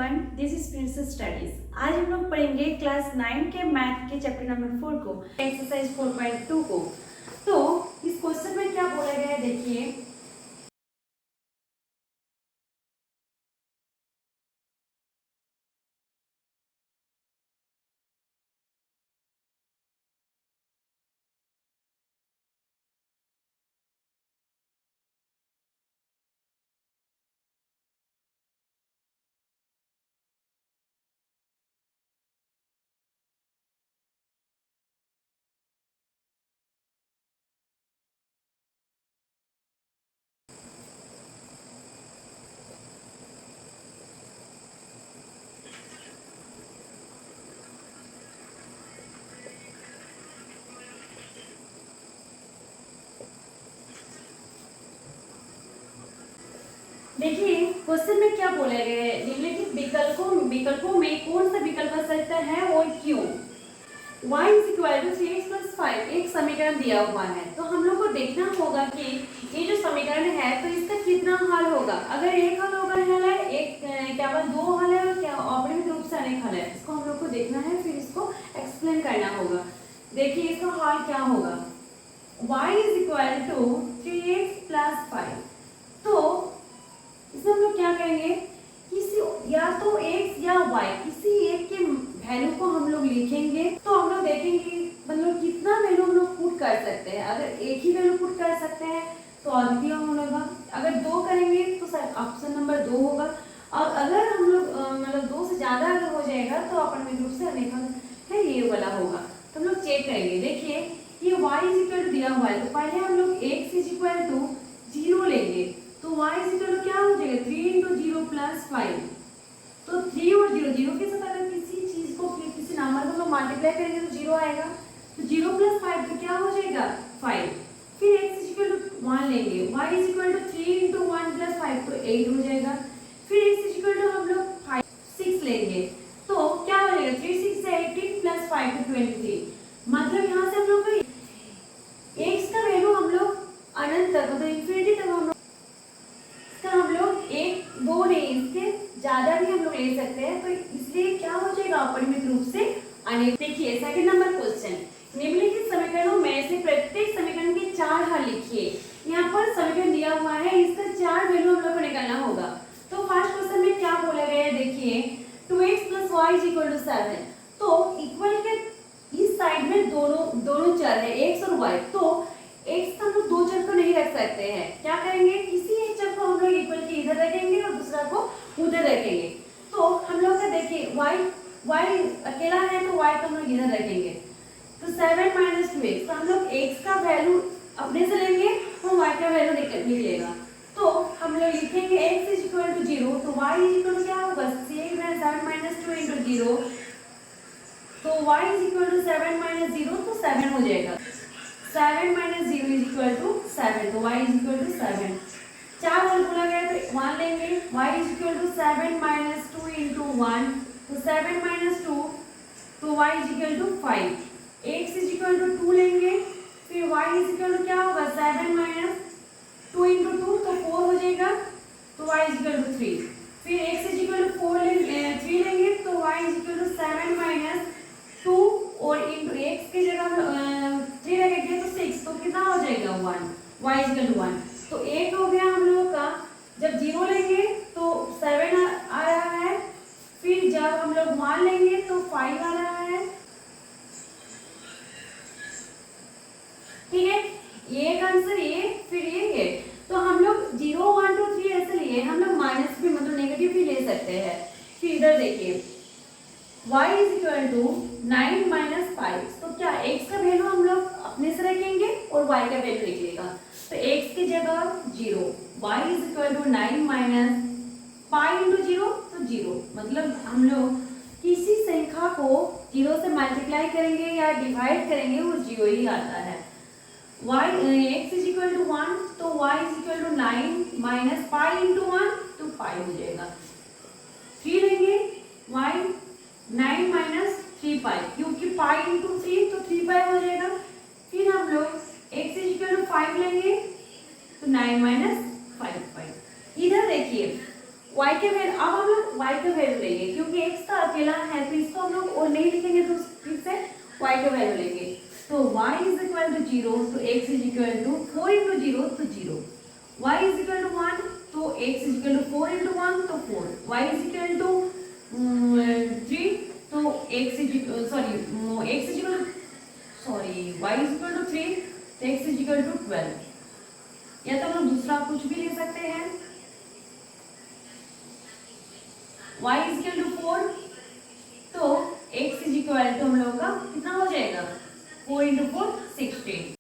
Everyone, this is princess studies. आज हम लोग पढ़ेंगे क्लास 9 के मैथ के चैप्टर नंबर 4 को, एक्सरसाइज 4.2 को। तो इस क्वेश्चन में क्या बोला गया है देखिए। देखिए क्वेश्चन में क्या बोला गया है, निम्नलिखित विकल्पों में कौन सा विकल्प सत्य है और क्यों। y is equal to 3x plus 5 एक समीकरण दिया हुआ है, तो हम लोग को देखना होगा कि ये जो समीकरण है तो इसका कितना हल होगा। अगर एक हल होगा है, एक क्या बात दो हल है और क्या अपरिमित रूप से अनेक हल है, इसको हम लोग को देखना है, फिर इसको एक्सप्लेन करना होगा। देखिए इसका हल क्या होगा। y is equal to 3x plus 5, तो इसमें हम लोग क्या करेंगे, किसी या तो x या y किसी एक के वैल्यू को हम लोग लिखेंगे। तो हम लोग देखेंगे मतलब कितना वैल्यू हम लोग पुट कर सकते हैं। अगर एक ही वैल्यू पुट कर सकते हैं तो अद्वितीय होगा, अगर दो करेंगे तो ऑप्शन नंबर 2 होगा, और अगर हम लोग मतलब 2 से ज्यादा अगर हो जाएगा तो अपरिमित रूप से अनेक है, ये वाला होगा। तो हम लोग चेक करेंगे। देखिए ये y इज इक्वल टू दिया हुआ है, तो पहले हम लोग x इज इक्वल टू 0 लेंगे, तो y इज इक्वल टू क्या हो जाएगा 3 इंटू 0 प्लस 5। तो 3 और 0 0 के साथ अगर किसी चीज को किसी नंबर को मल्टीप्लाई करेंगे तो 0 आएगा, तो 0 प्लस 5 तो क्या हो जाएगा 5। फिर x इज इक्वल टू 1 लेंगे, y is equal to 3 into 1 plus 5 तो 8 हो जाएगा। फिर x इज इक्वल टू हम लोग 6 लेंगे, तो क्या हो जाएगा 3 6 से 18 प्लस 5 तो 23। मतलब यहाँ से हम लोग x का वैल्यू हम लोग अनंत तक मतलब इंफिनिटी तक हम लोग एक दो नहीं इसके ज्यादा भी हम लोग ले सकते हैं, तो इसलिए क्या हो जाएगा अपरिमित रूप से अनेक। देखिए सेकंड नंबर क्वेश्चन, निम्नलिखित समीकरणों में से प्रत्येक समीकरण के 4 हल लिखिए। यहाँ पर समीकरण दिया हुआ है, इसका 4 वैल्यू हम लोग को निकालना होगा। तो फर्स्ट क्वेश्चन में क्या बोला गया है देखिए, 2x + y = 7। तो इक्वल के इस साइड में दोनों चर है x और y, तो x का हम लोग दो चर को नहीं रख सकते हैं। क्या करेंगे, किसी एक चर को हम लोग इक्वल के इधर रखेंगे और दूसरा को उधर रखेंगे। तो हम लोग का देखिए y अकेला है तो y को हम लोग इधर रखेंगे, तो 7 - 2x, तो हम लोग x का वैल्यू अपने से लेंगे और y का वैल्यू निकलेगा। तो हम लोग लिखेंगे x इज इक्वल टू 0, तो y इज इक्वल टू क्या होगा 7 - 2 इंटू 0, तो y इज इक्वल टू 7 - 0 तो 7 हो जाएगा। 7 - 0 इज इक्वल टू 7, तो y इज इक्वल टू 7। 4 हल बोला गया तो 1 लेंगे, y is equal to 7 - 2 into 1, तो 7 - 2 तो y is equal to 5। x is equal to 2 लेंगे, फिर y इज इक्वल टू क्या होगा 7 - 2 इंटू 2 तो 4 हो जाएगा, तो y इज इक्वल टू 3। फिर x इज इक्वल टू 3 लेंगे, तो y इज इक्वल टू 7 - 2 और इंटू x की जगह 3 रखेंगे तो 6, तो कितना हो जाएगा 1, y इज इक्वल टू 1। तो 8 हो गया हम लोगों का। जब 0 लेंगे तो 7 आ रहा है, फिर जब हम लोग 1 लेंगे तो 5 आ रहा है। ठीक है, ये एक आंसर ये, फिर ये। तो हम लोग 0 1 2 3 ऐसे लिए, हम लोग माइनस भी मतलब नेगेटिव भी ले सकते हैं। फिर इधर देखिए y इज इक्वल टू 9 - 5, तो क्या x का वैल्यू हम लोग अपने से रखेंगे और y का वैल्यू निकलेगा, तो x की जगह 0, y is equal to 9 - 5 into 0 तो 0। मतलब हम लोग किसी संख्या को 0 से मल्टीप्लाई करेंगे या डिवाइड करेंगे वो 0 ही आता है। x इज इक्वल टू 1, तो y is equal to 9 - 5 into 1 तो 5 हो जाएगा। 3 लेंगे, y 9 - 3 पाई, क्योंकि पाई इंटू 3 तो 3 पाई हो जाएगा। फिर हम लोग x इज इक्वल टू 5 लेंगे, तो 9 - 5 पाई। इधर देखिए y के वैल्यू, अब हम लोग y का वैल्यू लेंगे, क्योंकि x का अकेला है तो इसको हम लोग और नहीं लिखेंगे तो फिर से y का वैल्यू लेंगे। तो y इज इक्वल टू 0 तो x is equal to 4 into 0 तो 0, y इज इक्वल टू 1 तो x is equal to 4 into 1 तो 4, y इज इक्वल टू 3 तो x is equal y is equal to 3 तो x is equal to 12, या तो हम लोग दूसरा कुछ भी ले सकते हैं। y इज इक्वल टू 4 तो x इज इक्वल टू हम लोग का कितना हो जाएगा 4 इंटू 4 16।